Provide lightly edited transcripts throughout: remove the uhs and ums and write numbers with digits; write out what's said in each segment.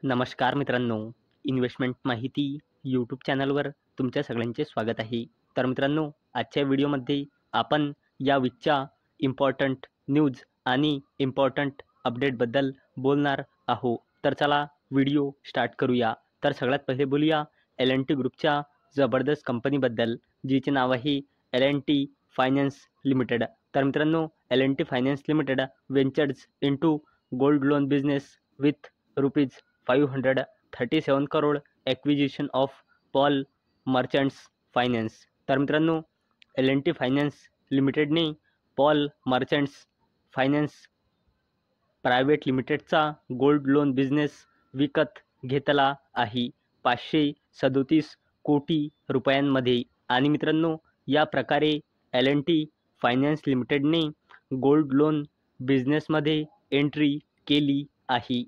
नमस्कार मित्रांनो, इन्व्हेस्टमेंट माहिती यूट्यूब चॅनलवर तुमच्या सगळ्यांचे स्वागत आहे. तर मित्रांनो, आजच्या व्हिडिओमध्ये आपण या वीकच्या इम्पॉर्टंट न्यूज आणि इम्पॉर्टंट अपडेटबद्दल बोलणार आहोत. तर चला व्हिडिओ स्टार्ट करूया. तर सगळ्यात पहिले बोलूया L&T ग्रुपच्या जबरदस्त कंपनीबद्दल, जिचे नाव आहे L&T फायनान्स लिमिटेड. तर मित्रांनो, L&T finance limited ventures into gold loan business with ₹537 crore acquisition of Paul merchants finance. तर मित्रांनो, L&T फायनान्स लिमिटेडने पॉल मर्चंट्स फायनान्स प्रायव्हेट लिमिटेडचा गोल्ड लोन बिझनेस विकत घेतला आहे 537 कोटी रुपयांमध्ये. आणि मित्रांनो, या प्रकारे L&T फायनान्स लिमिटेडने गोल्ड लोन बिझनेसमध्ये एंट्री केली आहे.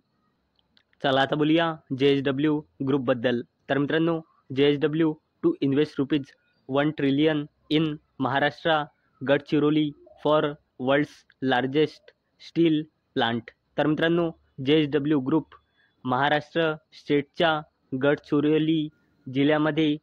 चला आता बोलूया JSW ग्रुपबद्दल. तर मित्रांनो, JSW to invest ₹1 trillion in Maharashtra Gadchiroli for world's largest steel plant. तर मित्रांनो, JSW ग्रुप महाराष्ट्र स्टेटच्या गडचिरोली जिल्ह्यामध्ये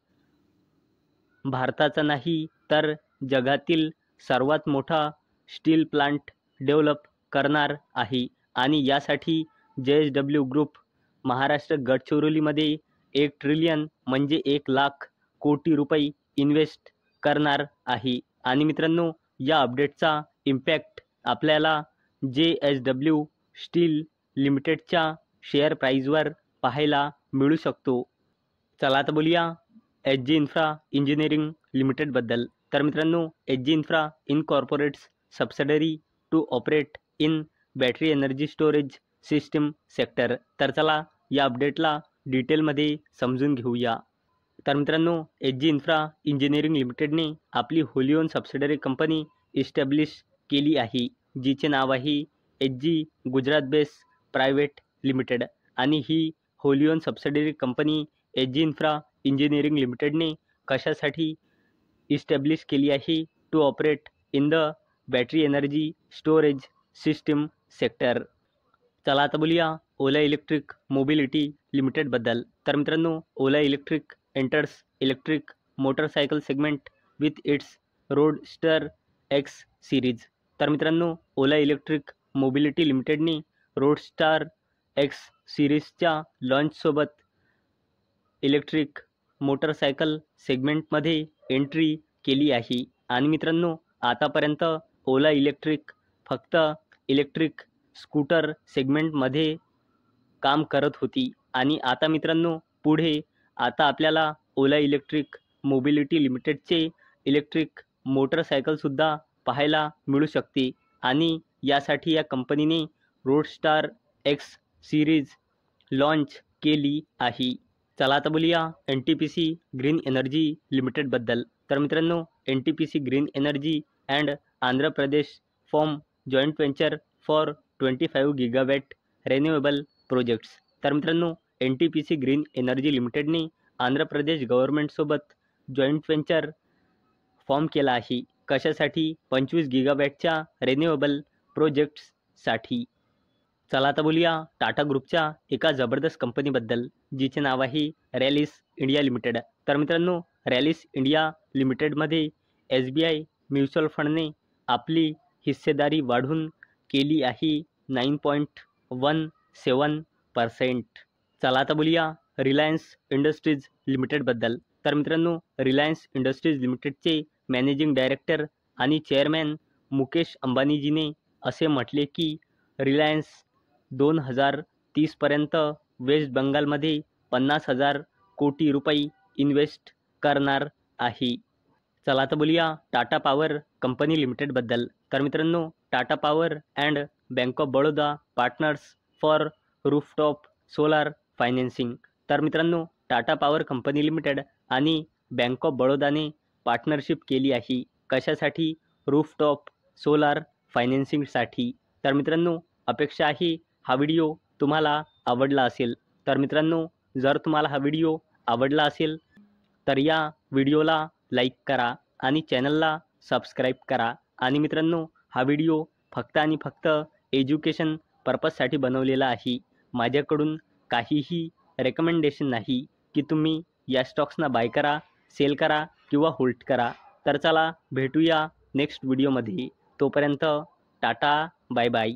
भारताचा नाही तर जगातील सर्वात मोठा स्टील प्लांट डेव्हलप करणार आहे. आणि यासाठी JSW ग्रुप महाराष्ट्र गडचिरोलीमध्ये 1 ट्रिलियन म्हणजे 1,00,000 कोटी रुपये इन्व्हेस्ट करणार आहे. आणि मित्रांनो, या अपडेटचा इम्पॅक्ट आपल्याला JSW स्टील लिमिटेडच्या शेअर प्राईजवर पाहायला मिळू शकतो. चला आता बोलूया HG इन्फ्रा इंजिनिअरिंग लिमिटेडबद्दल. तर मित्रांनो, HG infra incorporates subsidiary to operate in battery energy storage system sector. तर चला या अपडेटला डिटेलमध्ये समजून घेऊया. तर मित्रांनो, HG इन्फ्रा इंजिनिअरिंग लिमिटेडने आपली wholly own subsidiary company establish केली आहे, जिचे नाव आहे HG Gujarat base private limited. आणि ही wholly own subsidiary company HG infra engineering लिमिटेडने कशासाठी इस्टॅब्लिश केली आहे? To operate in the battery energy storage system sector. चला आता बोलूया ओला इलेक्ट्रिक मोबिलिटी लिमिटेडबद्दल. तर मित्रांनो, Ola electric enters electric motorcycle segment with its roadster X series. तर मित्रांनो, ओला इलेक्ट्रिक मोबिलिटी लिमिटेडने रोडस्टार एक्स सिरीजच्या लॉन्चसोबत इलेक्ट्रिक मोटरसायकल सेगमेंटमध्ये एंट्री केली आहे. आणि मित्रांनो, आतापर्यंत ओला इलेक्ट्रिक फक्त इलेक्ट्रिक स्कूटर सेगमेंटमध्ये काम करत होती. आणि आता मित्रांनो, पुढे आता आपल्याला ओला इलेक्ट्रिक मोबिलिटी लिमिटेडचे इलेक्ट्रिक मोटरसायकलसुद्धा पाहायला मिळू शकते. आणि यासाठी या कंपनीने रोडस्टार एक्स सिरीज लॉन्च केली आहे. चला आता बोलूया NTPC ग्रीन एनर्जी लिमिटेडबद्दल. तर मित्रांनो, NTPC green energy and Andhra Pradesh form joint venture for 25 gigawatt renewable projects. तर मित्रांनो, NTPC green energy लिमिटेडने Andhra Pradesh गव्हर्नमेंटसोबत joint venture form केला आहे. कशासाठी? 25 गिगावॅटच्या रिन्युएबल प्रोजेक्ट्ससाठी. चला आता बोलूया टाटा ग्रुपच्या एका जबरदस्त कंपनीबद्दल, जिचे नाव आहे रॅलिस इंडिया लिमिटेड. तर मित्रांनो, रॅलिस इंडिया लिमिटेडमध्ये SBI म्युच्युअल फंडने आपली हिस्सेदारी वाढवून केली आहे 9.17%. चला आता बोलूया रिलायन्स इंडस्ट्रीज लिमिटेडबद्दल. तर मित्रांनो, रिलायन्स इंडस्ट्रीज लिमिटेडचे मॅनेजिंग डायरेक्टर आणि चेअरमॅन मुकेश अंबानीजीने असे म्हटले की रिलायन्स 2030पर्यंत वेस्ट बंगालमध्ये 50,000 कोटी रुपये इन्व्हेस्ट करणार आहे. चला आता बोलूया टाटा पॉवर कंपनी लिमिटेडबद्दल. तर मित्रांनो, Tata power and bank of Baroda partners for rooftop solar financing. तर मित्रांनो, टाटा पॉवर कंपनी लिमिटेड आणि बँक ऑफ बडोदाने पार्टनरशिप केली आहे. कशासाठी? रूफटॉप सोलार फायनान्सिंगसाठी. तर मित्रांनो, अपेक्षा आहे हा व्हिडिओ तुम्हाला आवडला असेल. तर मित्रांनो, जर तुम्हाला हा व्हिडिओ आवडला असेल तर या व्हिडिओला लाईक करा आणि चॅनलला सबस्क्राईब करा. आणि मित्रांनो, हा व्हिडिओ फक्त आणि फक्त एज्युकेशन पर्पजसाठी बनवलेला आहे. माझ्याकडून काहीही रेकमेंडेशन नाही की तुम्ही या स्टॉक्सना बाय करा, सेल करा किंवा होल्ड करा. तर चला भेटूया नेक्स्ट व्हिडिओमध्ये. तोपर्यंत टाटा, बाय बाय.